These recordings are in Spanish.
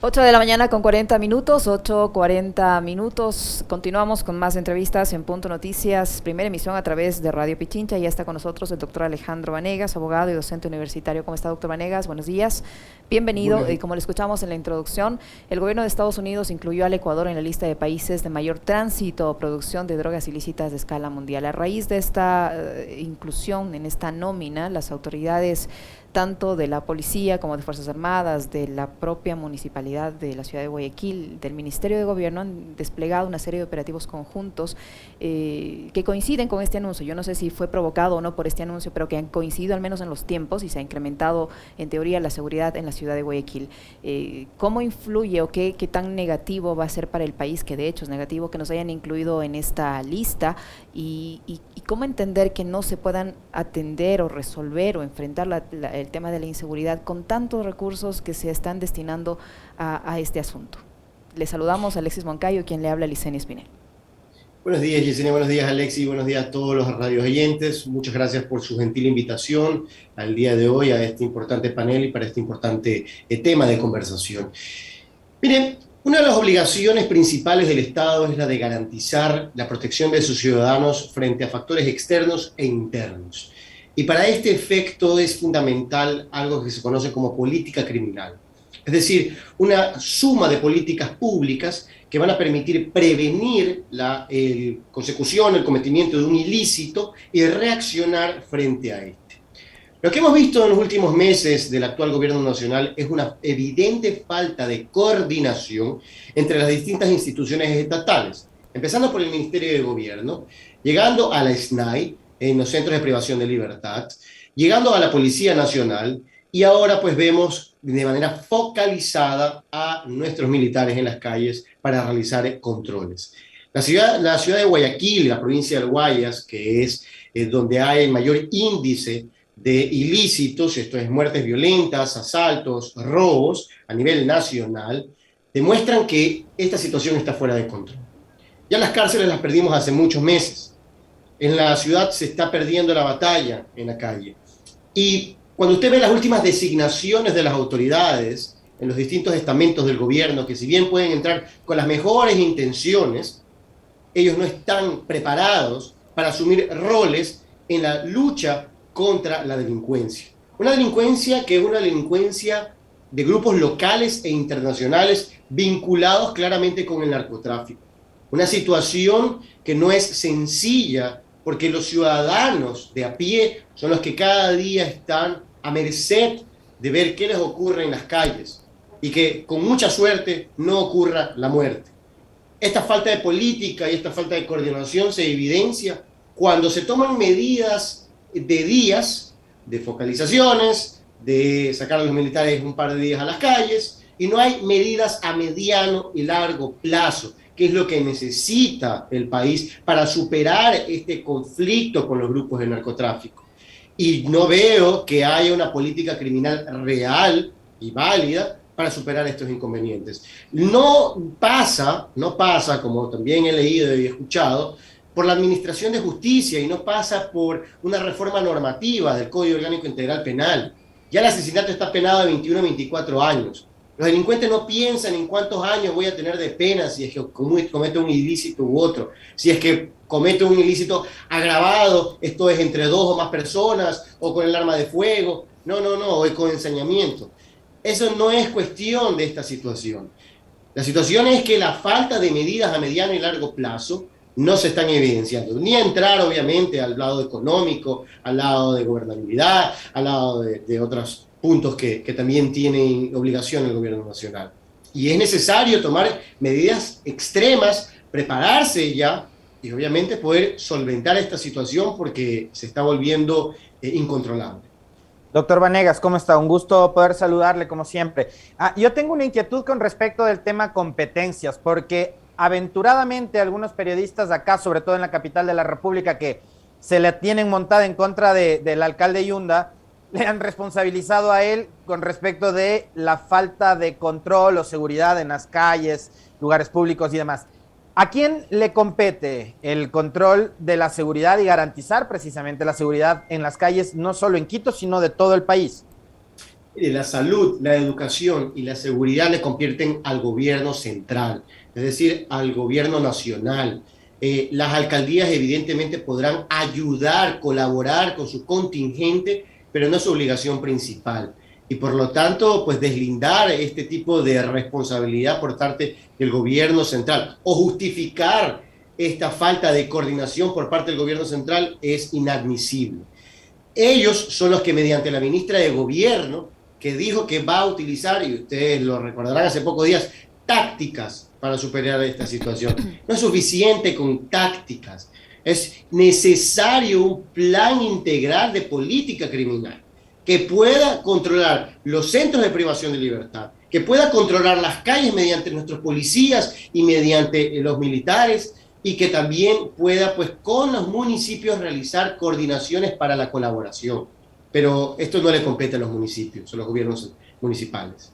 8 de la mañana con 40 minutos, 8:40 minutos. Continuamos con más entrevistas en Punto Noticias, primera emisión a través de Radio Pichincha. Ya está con nosotros el doctor Alejandro Vanegas, abogado y docente universitario. ¿Cómo está, doctor Vanegas? Buenos días. Bienvenido. Y como le escuchamos en la introducción, el gobierno de Estados Unidos incluyó al Ecuador en la lista de países de mayor tránsito o producción de drogas ilícitas de escala mundial. A raíz de esta inclusión en esta nómina, las autoridades tanto de la policía como de Fuerzas Armadas, de la propia municipalidad de la ciudad de Guayaquil, del Ministerio de Gobierno, han desplegado una serie de operativos conjuntos que coinciden con este anuncio. Yo no sé si fue provocado o no por este anuncio, pero que han coincidido al menos en los tiempos y se ha incrementado en teoría la seguridad en la ciudad de Guayaquil. ¿Cómo influye o qué tan negativo va a ser para el país, que de hecho es negativo que nos hayan incluido en esta lista, y cómo entender que no se puedan atender o resolver o enfrentar el tema de la inseguridad con tantos recursos que se están destinando a este asunto? Le saludamos a Alexis Moncayo, quien le habla a Licenia Espinel. Buenos días, Yesenia, buenos días, Alexis, buenos días a todos los radios oyentes. Muchas gracias por su gentil invitación al día de hoy a este importante panel y para este importante tema de conversación. Miren, una de las obligaciones principales del Estado es la de garantizar la protección de sus ciudadanos frente a factores externos e internos. Y para este efecto es fundamental algo que se conoce como política criminal. Es decir, una suma de políticas públicas que van a permitir prevenir la consecución, el cometimiento de un ilícito y reaccionar frente a este. Lo que hemos visto en los últimos meses del actual gobierno nacional es una evidente falta de coordinación entre las distintas instituciones estatales, empezando por el Ministerio de Gobierno, llegando a la SNAI, en los centros de privación de libertad, llegando a la Policía Nacional, y ahora pues vemos de manera focalizada a nuestros militares en las calles para realizar controles. La ciudad de Guayaquil, la provincia del Guayas, que es donde hay el mayor índice de ilícitos, esto es muertes violentas, asaltos, robos a nivel nacional, demuestran que esta situación está fuera de control. Ya las cárceles las perdimos hace muchos meses. En la ciudad se está perdiendo la batalla en la calle. Y cuando usted ve las últimas designaciones de las autoridades en los distintos estamentos del gobierno, que si bien pueden entrar con las mejores intenciones, ellos no están preparados para asumir roles en la lucha contra la delincuencia. Una delincuencia que es una delincuencia de grupos locales e internacionales vinculados claramente con el narcotráfico. Una situación que no es sencilla porque los ciudadanos de a pie son los que cada día están a merced de ver qué les ocurre en las calles y que con mucha suerte no ocurra la muerte. Esta falta de política y esta falta de coordinación se evidencia cuando se toman medidas de días, de focalizaciones, de sacar a los militares un par de días a las calles, y no hay medidas a mediano y largo plazo, que es lo que necesita el país para superar este conflicto con los grupos de narcotráfico. Y no veo que haya una política criminal real y válida para superar estos inconvenientes. No pasa, como también he leído y escuchado, por la Administración de Justicia y no pasa por una reforma normativa del Código Orgánico Integral Penal. Ya el asesinato está penado de 21 a 24 años. Los delincuentes no piensan en cuántos años voy a tener de pena si es que cometo un ilícito u otro. Si es que cometo un ilícito agravado, esto es entre 2 o más personas, o con el arma de fuego. No, o con ensañamiento. Eso no es cuestión de esta situación. La situación es que la falta de medidas a mediano y largo plazo no se están evidenciando. Ni entrar, obviamente, al lado económico, al lado de gobernabilidad, al lado de otros puntos que también tienen obligación el gobierno nacional. Y es necesario tomar medidas extremas, prepararse ya y obviamente poder solventar esta situación porque se está volviendo incontrolable. Doctor Vanegas, ¿cómo está? Un gusto poder saludarle como siempre. Yo tengo una inquietud con respecto del tema competencias, porque aventuradamente algunos periodistas acá, sobre todo en la capital de la República, que se le tienen montada en contra del alcalde Yunda, le han responsabilizado a él con respecto de la falta de control o seguridad en las calles, lugares públicos y demás. ¿A quién le compete el control de la seguridad y garantizar precisamente la seguridad en las calles, no solo en Quito, sino de todo el país? La salud, la educación y la seguridad le compierten al gobierno central, es decir, al gobierno nacional. Las alcaldías evidentemente podrán ayudar, colaborar con su contingente, pero no es su obligación principal. Y por lo tanto, pues deslindar este tipo de responsabilidad por parte del gobierno central o justificar esta falta de coordinación por parte del gobierno central es inadmisible. Ellos son los que mediante la ministra de Gobierno, que dijo que va a utilizar, y ustedes lo recordarán hace pocos días, tácticas para superar esta situación. No es suficiente con tácticas, es necesario un plan integral de política criminal que pueda controlar los centros de privación de libertad, que pueda controlar las calles mediante nuestros policías y mediante los militares, y que también pueda, pues, con los municipios realizar coordinaciones para la colaboración. Pero esto no le compete a los municipios, a los gobiernos municipales.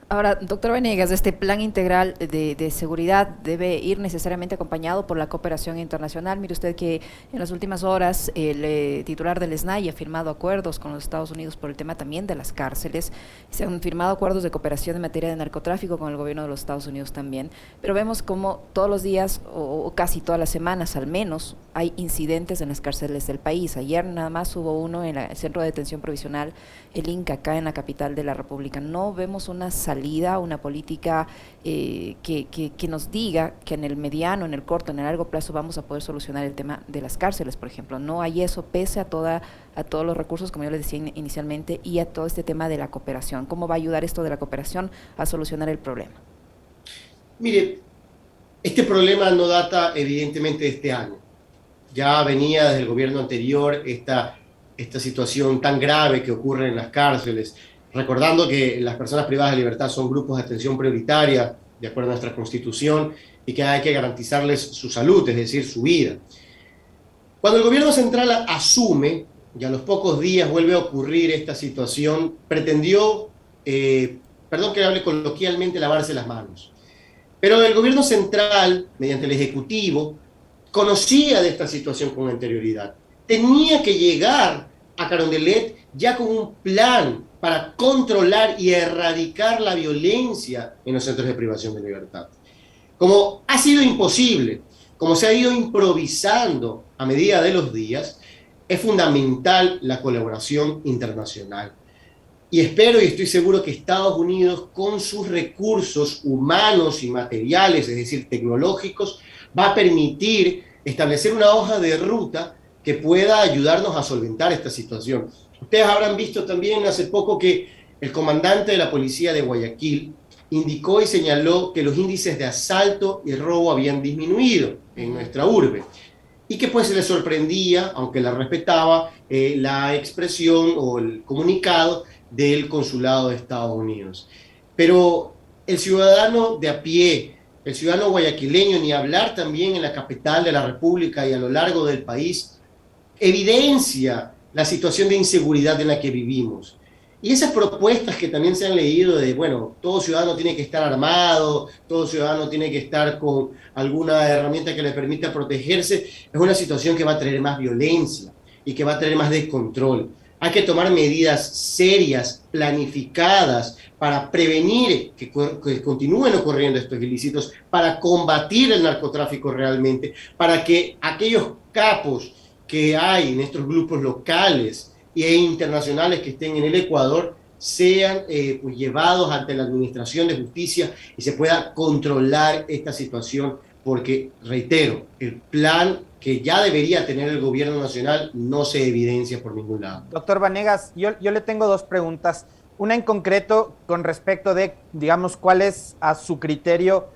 Ahora, doctor Vanegas, este plan integral de seguridad debe ir necesariamente acompañado por la cooperación internacional. Mire usted que en las últimas horas el titular del SNAI ha firmado acuerdos con los Estados Unidos por el tema también de las cárceles. Se han firmado acuerdos de cooperación en materia de narcotráfico con el gobierno de los Estados Unidos también. Pero vemos como todos los días, o casi todas las semanas al menos, hay incidentes en las cárceles del país. Ayer nada más hubo uno en el Centro de Detención Provisional, el Inca, acá en la capital de la República. No vemos una salida, una política que nos diga que en el mediano, en el corto, en el largo plazo vamos a poder solucionar el tema de las cárceles, por ejemplo. No hay eso, pese a todos los recursos, como yo les decía inicialmente, y a todo este tema de la cooperación. ¿Cómo va a ayudar esto de la cooperación a solucionar el problema? Mire, este problema no data evidentemente de este año. Ya venía desde el gobierno anterior esta situación tan grave que ocurre en las cárceles, recordando que las personas privadas de libertad son grupos de atención prioritaria, de acuerdo a nuestra Constitución, y que hay que garantizarles su salud, es decir, su vida. Cuando el gobierno central asume, y a los pocos días vuelve a ocurrir esta situación, pretendió, perdón que hable coloquialmente, lavarse las manos. Pero el gobierno central, mediante el Ejecutivo, conocía de esta situación con anterioridad. Tenía que llegar a Carondelet ya con un plan para controlar y erradicar la violencia en los centros de privación de libertad. Como ha sido imposible, como se ha ido improvisando a medida de los días, es fundamental la colaboración internacional. Y espero y estoy seguro que Estados Unidos, con sus recursos humanos y materiales, es decir, tecnológicos, va a permitir establecer una hoja de ruta que pueda ayudarnos a solventar esta situación. Ustedes habrán visto también hace poco que el comandante de la policía de Guayaquil indicó y señaló que los índices de asalto y robo habían disminuido en nuestra urbe y que pues se le sorprendía, aunque la respetaba, la expresión o el comunicado del consulado de Estados Unidos. Pero el ciudadano de a pie, el ciudadano guayaquileño, ni hablar también en la capital de la República y a lo largo del país, evidencia la situación de inseguridad en la que vivimos. Y esas propuestas que también se han leído de, bueno, todo ciudadano tiene que estar armado, todo ciudadano tiene que estar con alguna herramienta que le permita protegerse, es una situación que va a traer más violencia y que va a traer más descontrol. Hay que tomar medidas serias, planificadas, para prevenir que continúen ocurriendo estos ilícitos, para combatir el narcotráfico realmente, para que aquellos capos que hay en estos grupos locales e internacionales que estén en el Ecuador sean pues llevados ante la Administración de Justicia y se pueda controlar esta situación, porque, reitero, el plan que ya debería tener el gobierno nacional no se evidencia por ningún lado. Doctor Vanegas, yo le tengo dos preguntas. Una en concreto con respecto de, digamos, cuál es a su criterio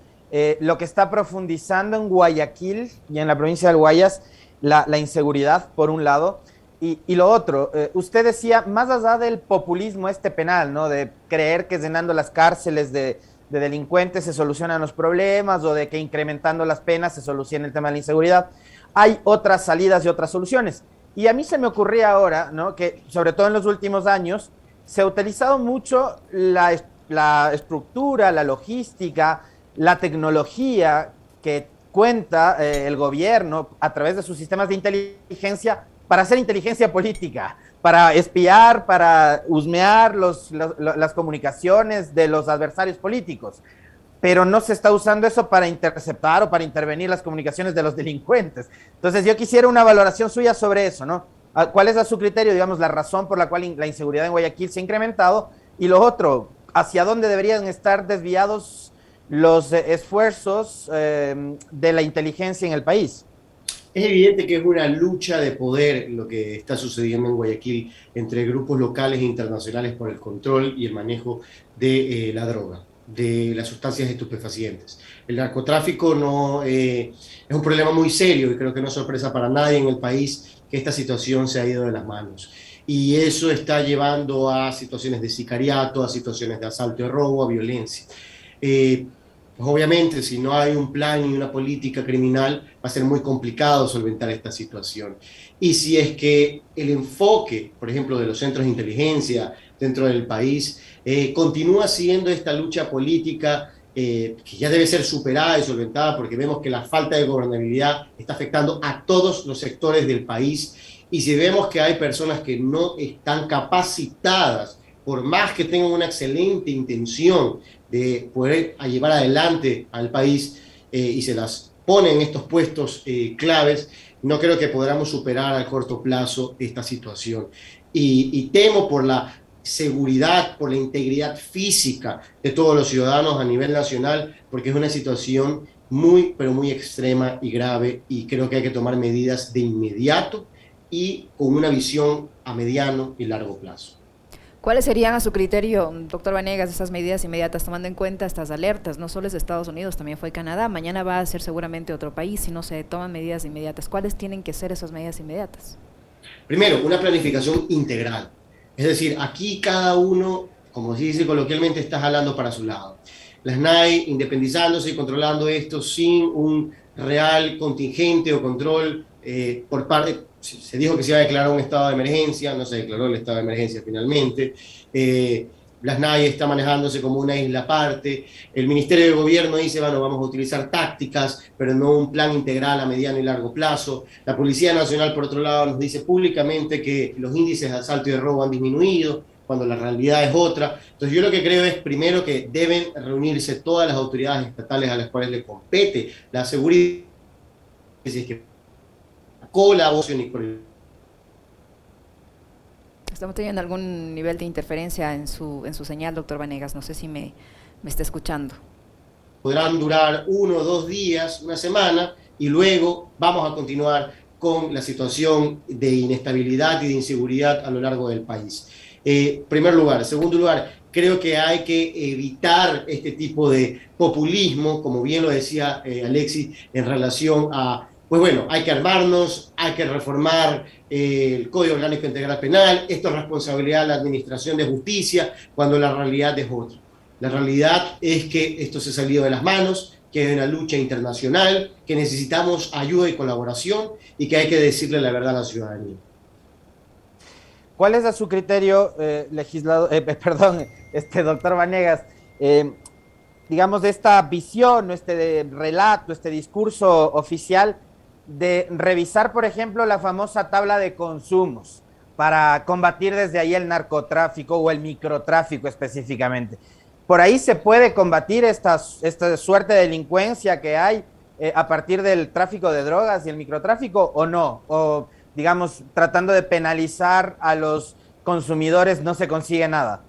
lo que está profundizando en Guayaquil y en la provincia del Guayas, la inseguridad, por un lado, y lo otro, usted decía, más allá del populismo penal, ¿no? De creer que llenando las cárceles de delincuentes se solucionan los problemas, o de que incrementando las penas se soluciona el tema de la inseguridad. Hay otras salidas y otras soluciones. Y a mí se me ocurría ahora, ¿no? Que sobre todo en los últimos años se ha utilizado mucho la estructura, la logística, la tecnología que cuenta el gobierno a través de sus sistemas de inteligencia para hacer inteligencia política, para espiar, para husmear las comunicaciones de los adversarios políticos, pero no se está usando eso para interceptar o para intervenir las comunicaciones de los delincuentes. Entonces yo quisiera una valoración suya sobre eso, ¿no? ¿Cuál es a su criterio, digamos, la razón por la cual la inseguridad en Guayaquil se ha incrementado? Y lo otro, ¿hacia dónde deberían estar desviados los esfuerzos de la inteligencia en el país? Es evidente que es una lucha de poder lo que está sucediendo en Guayaquil entre grupos locales e internacionales por el control y el manejo de la droga, de las sustancias estupefacientes. El narcotráfico no, es un problema muy serio y creo que no es sorpresa para nadie en el país que esta situación se ha ido de las manos. Y eso está llevando a situaciones de sicariato, a situaciones de asalto y robo, a violencia. Pues obviamente, si no hay un plan y una política criminal, va a ser muy complicado solventar esta situación. Y si es que el enfoque, por ejemplo, de los centros de inteligencia dentro del país, continúa siendo esta lucha política que ya debe ser superada y solventada, porque vemos que la falta de gobernabilidad está afectando a todos los sectores del país. Y si vemos que hay personas que no están capacitadas, por más que tengan una excelente intención de poder llevar adelante al país y se las pone en estos puestos claves, no creo que podamos superar a corto plazo esta situación. Y temo por la seguridad, por la integridad física de todos los ciudadanos a nivel nacional, porque es una situación muy, pero muy extrema y grave, y creo que hay que tomar medidas de inmediato y con una visión a mediano y largo plazo. ¿Cuáles serían a su criterio, doctor Vanegas, estas medidas inmediatas, tomando en cuenta estas alertas? No solo es de Estados Unidos, también fue Canadá, mañana va a ser seguramente otro país si no se toman medidas inmediatas. ¿Cuáles tienen que ser esas medidas inmediatas? Primero, una planificación integral. Es decir, aquí cada uno, como se dice coloquialmente, está jalando para su lado. La SNAI independizándose y controlando esto sin un real contingente o control por parte. Se dijo que se iba a declarar un estado de emergencia, no se declaró el estado de emergencia finalmente. La SNAI está manejándose como una isla aparte. El Ministerio de Gobierno dice, bueno, vamos a utilizar tácticas, pero no un plan integral a mediano y largo plazo. La Policía Nacional, por otro lado, nos dice públicamente que los índices de asalto y de robo han disminuido, cuando la realidad es otra. Entonces yo lo que creo es, primero, que deben reunirse todas las autoridades estatales a las cuales le compete la seguridad, si es que colaboración y Estamos teniendo algún nivel de interferencia en su señal, doctor Vanegas. No sé si me está escuchando. Podrán durar 1 o 2 días, una semana, y luego vamos a continuar con la situación de inestabilidad y de inseguridad a lo largo del país. Primer lugar. Segundo lugar, creo que hay que evitar este tipo de populismo, como bien lo decía Alexis, en relación a, pues bueno, hay que armarnos, hay que reformar el Código Orgánico Integral Penal, esto es responsabilidad de la Administración de Justicia, cuando la realidad es otra. La realidad es que esto se ha salido de las manos, que hay una lucha internacional, que necesitamos ayuda y colaboración y que hay que decirle la verdad a la ciudadanía. ¿Cuál es a su criterio, doctor Vanegas, digamos, de esta visión, este relato, este discurso oficial de revisar, por ejemplo, la famosa tabla de consumos para combatir desde ahí el narcotráfico o el microtráfico específicamente? ¿Por ahí se puede combatir esta suerte de delincuencia que hay a partir del tráfico de drogas y el microtráfico o no? O, digamos, tratando de penalizar a los consumidores no se consigue nada.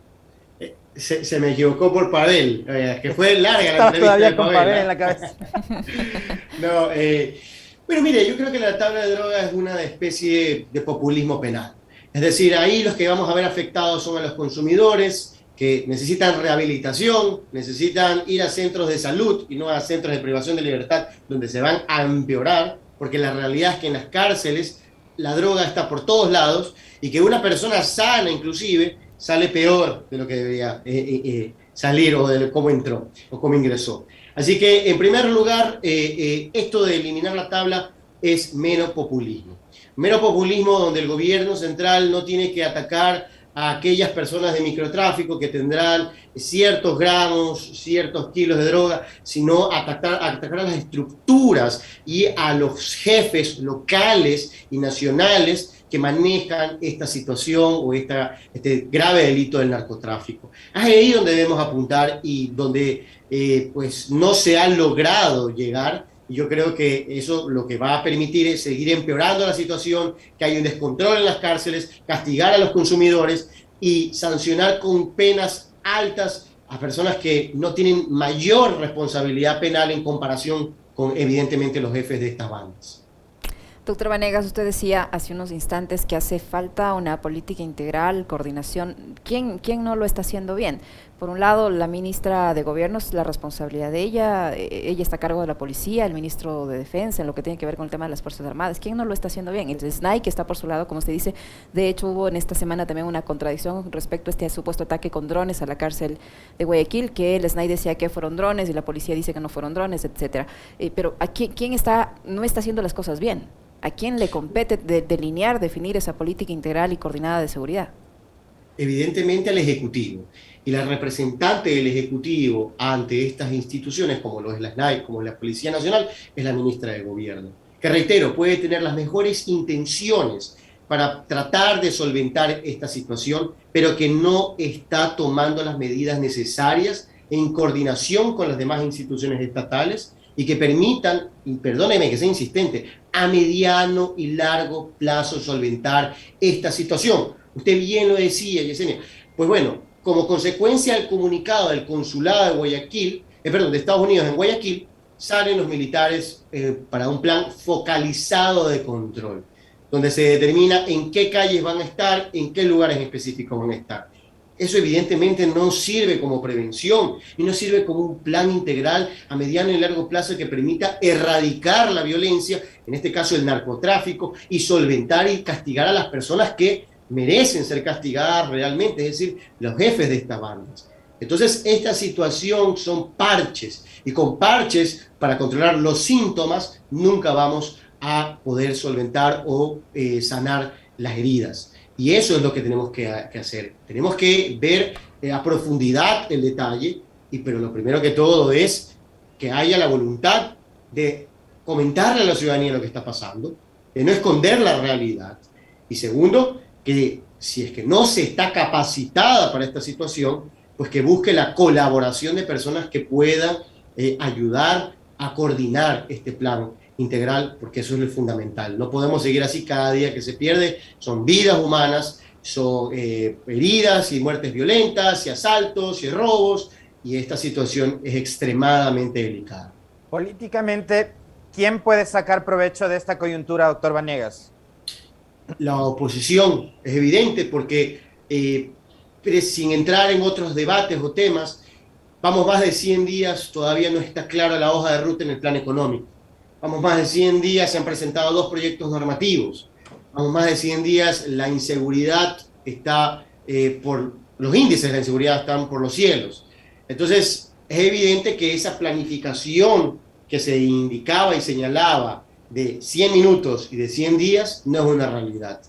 Se me equivocó por Pavel, que fue larga la Estaba entrevista todavía de con Pavel, Pavel en la cabeza. No, bueno, mire, yo creo que la tabla de drogas es una especie de populismo penal. Es decir, ahí los que vamos a ver afectados son a los consumidores que necesitan rehabilitación, necesitan ir a centros de salud y no a centros de privación de libertad donde se van a empeorar, porque la realidad es que en las cárceles la droga está por todos lados y que una persona sana inclusive sale peor de lo que debería salir o de cómo entró o cómo ingresó. Así que, en primer lugar, esto de eliminar la tabla es mero populismo. Mero populismo donde el gobierno central no tiene que atacar a aquellas personas de microtráfico que tendrán ciertos gramos, ciertos kilos de droga, sino atacar a las estructuras y a los jefes locales y nacionales que manejan esta situación o este grave delito del narcotráfico. Es ahí donde debemos apuntar y donde pues no se ha logrado llegar. Yo creo que eso lo que va a permitir es seguir empeorando la situación, que hay un descontrol en las cárceles, castigar a los consumidores y sancionar con penas altas a personas que no tienen mayor responsabilidad penal en comparación con, evidentemente, los jefes de estas bandas. Doctor Vanegas, usted decía hace unos instantes que hace falta una política integral, coordinación. ¿Quién no lo está haciendo bien? Por un lado, la ministra de Gobierno es la responsabilidad de ella está a cargo de la policía, el ministro de Defensa, en lo que tiene que ver con el tema de las Fuerzas Armadas. ¿Quién no lo está haciendo bien? El SNAI, que está por su lado, como usted dice. De hecho, hubo en esta semana también una contradicción respecto a este supuesto ataque con drones a la cárcel de Guayaquil, que el SNAI decía que fueron drones y la policía dice que no fueron drones, etcétera. Pero ¿quién no está haciendo las cosas bien? ¿A quién le compete delinear, definir esa política integral y coordinada de seguridad? Evidentemente al Ejecutivo. Y la representante del Ejecutivo ante estas instituciones, como lo es la SNAI, como la Policía Nacional, es la ministra de Gobierno, que reitero, puede tener las mejores intenciones para tratar de solventar esta situación, pero que no está tomando las medidas necesarias en coordinación con las demás instituciones estatales y que permitan, y perdóneme que sea insistente, a mediano y largo plazo solventar esta situación. Usted bien lo decía, Yesenia. Pues bueno, como consecuencia del comunicado del consulado de Guayaquil, de Estados Unidos en Guayaquil, salen los militares para un plan focalizado de control, donde se determina en qué calles van a estar, en qué lugares específicos van a estar. Eso evidentemente no sirve como prevención y no sirve como un plan integral a mediano y largo plazo que permita erradicar la violencia, en este caso el narcotráfico, y solventar y castigar a las personas que merecen ser castigadas realmente, es decir, los jefes de estas bandas. Entonces, esta situación son parches, y con parches, para controlar los síntomas, nunca vamos a poder solventar o sanar las heridas. Y eso es lo que tenemos que hacer. Tenemos que ver a profundidad el detalle, pero lo primero que todo es que haya la voluntad de comentarle a la ciudadanía lo que está pasando, de no esconder la realidad. Y segundo, que si es que no se está capacitada para esta situación, pues que busque la colaboración de personas que puedan ayudar a coordinar este plan integral, porque eso es lo fundamental. No podemos seguir así cada día que se pierde. Son vidas humanas, son heridas y muertes violentas, y asaltos y robos, y esta situación es extremadamente delicada. Políticamente, ¿quién puede sacar provecho de esta coyuntura, doctor Vanegas? La oposición, es evidente, porque sin entrar en otros debates o temas, vamos más de 100 días, todavía no está clara la hoja de ruta en el plan económico. Vamos más de 100 días, se han presentado 2 proyectos normativos. Vamos más de 100 días, la inseguridad está los índices de la inseguridad están por los cielos. Entonces, es evidente que esa planificación que se indicaba y señalaba de 100 minutos y de 100 días no es una realidad.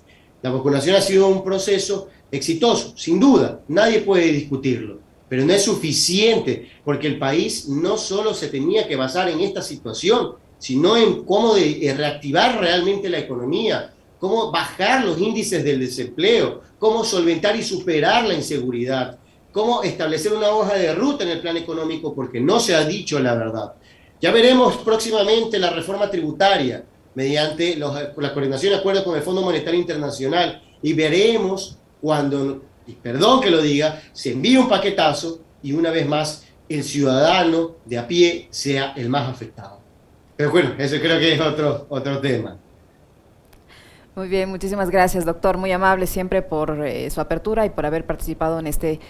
La vacunación ha sido un proceso exitoso, sin duda, nadie puede discutirlo, pero no es suficiente, porque el país no solo se tenía que basar en esta situación, sino en cómo reactivar realmente la economía, cómo bajar los índices del desempleo, cómo solventar y superar la inseguridad, cómo establecer una hoja de ruta en el plan económico, porque no se ha dicho la verdad. Ya veremos próximamente la reforma tributaria mediante la coordinación de acuerdo con el Fondo Monetario Internacional, y veremos cuando, y perdón que lo diga, se envíe un paquetazo y una vez más el ciudadano de a pie sea el más afectado. Pero bueno, eso creo que es otro tema. Muy bien, muchísimas gracias, doctor. Muy amable siempre por su apertura y por haber participado en este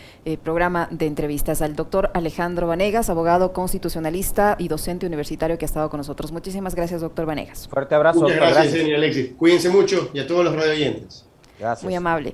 programa de entrevistas. Al doctor Alejandro Vanegas, abogado constitucionalista y docente universitario que ha estado con nosotros. Muchísimas gracias, doctor Vanegas. Fuerte abrazo. Muchas gracias, señor Alexis. Cuídense mucho y a todos los radioyentes. Gracias. Muy amable.